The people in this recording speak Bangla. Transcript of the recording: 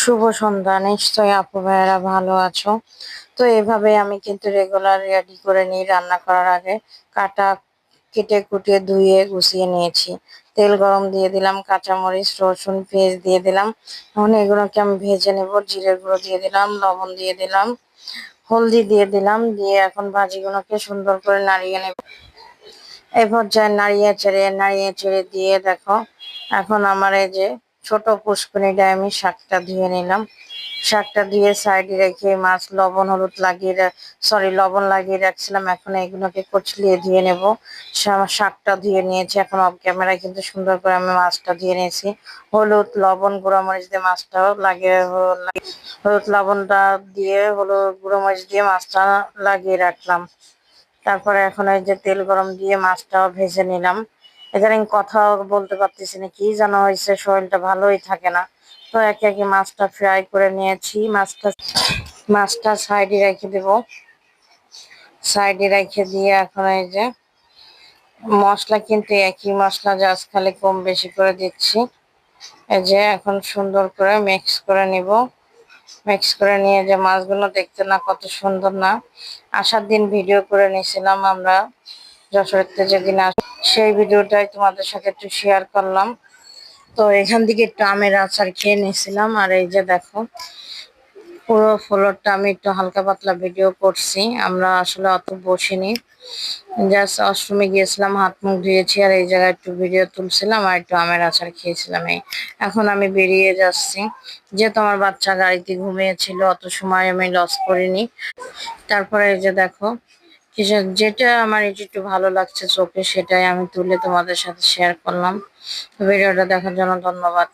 শুভ সন্ধ্যা। নিশ্চয়ই আপু ভাইয়েরা ভালো আছো। তো এভাবে আমি কিন্তু রেগুলার রেডি করে নিই রান্না করার আগে। কাটা কেটে কুটিয়ে ধুয়ে গুছিয়ে নিয়েছি। তেল গরম দিয়ে দিলাম, কাঁচামরিচ রসুন পেঁয়াজ দিয়ে দিলাম। এখন এগুলোকে আমি ভেজে নেব। জিরে গুঁড়ো দিয়ে দিলাম, লবণ দিয়ে দিলাম, হলদি দিয়ে দিলাম, দিয়ে এখন ভাজিগুলোকে সুন্দর করে নাড়িয়ে নেব। এই পর্যায়ে নাড়িয়ে চেড়ে দিয়ে দেখো, এখন আমার এই যে ছোট পুষ্কুনিটা আমি শাকটা ধুয়ে নিলাম। শাকটা ধুয়ে সাইডে রেখে মাছ লবণ লাগিয়ে রাখছিলাম। এখন এগুলোকে কচলিয়ে ধুয়ে নেব। শাকটা ধুয়ে নিয়েছি। এখন অফ ক্যামেরায় কিন্তু সুন্দর করে আমি মাছটা ধুয়ে নিয়েছি। হলুদ লবণ গুঁড়ামরিচ দিয়ে মাছটাও হলুদ লবণটা দিয়ে গুঁড়ামরিচ দিয়ে মাছটা লাগিয়ে রাখলাম। তারপরে এখন এই যে তেল গরম দিয়ে মাছটাও ভেজে নিলাম। এখানে কথাও বলতে পারতেছি না, কি জানা হয়েছে, শরীরটা ভালোই থাকে না। তো একে একে মাছটা ফ্রাই করে নিয়েছি। মাছটা সাইডে রেখে দিয়ে এখন এই যে মশলা কিন্তু একই মশলা, জাস্ট খালি কম বেশি করে দিচ্ছি। এই যে এখন সুন্দর করে মিক্স করে নিয়ে যে মাছগুলো দেখতে না কত সুন্দর না। আসার দিন ভিডিও করে নিয়েছিলাম আমরা যশোরেতে, যেদিন সেই ভিডিওটাই তোমাদের সাথে একটু শেয়ার করলাম। তো এখান থেকে একটু আমের আচার খেয়ে নিয়েছিলাম। আর এই যে দেখো, পুরো ফ্লোরটা আমি একটু হালকা পাতলা ভিডিও করছি। আমরা আসলে অত বসিনি, জাস্ট অষ্টমী গিয়েছিলাম, হাত মুখ ধুয়েছি, আর এই জায়গায় একটু ভিডিও তুলছিলাম আর একটু আমের আচার খেয়েছিলাম। এখন আমি বেরিয়ে যাচ্ছি, যেহেতু আমার বাচ্চা গাড়িতে ঘুমিয়েছিল, অত সময় আমি লস করিনি। তারপরে এই যে দেখো, যেটা আমার একটু ভালো লাগছে চোখে, সেটাই আমি তুলে তোমাদের সাথে শেয়ার করলাম। ভিডিওটা দেখার জন্য ধন্যবাদ।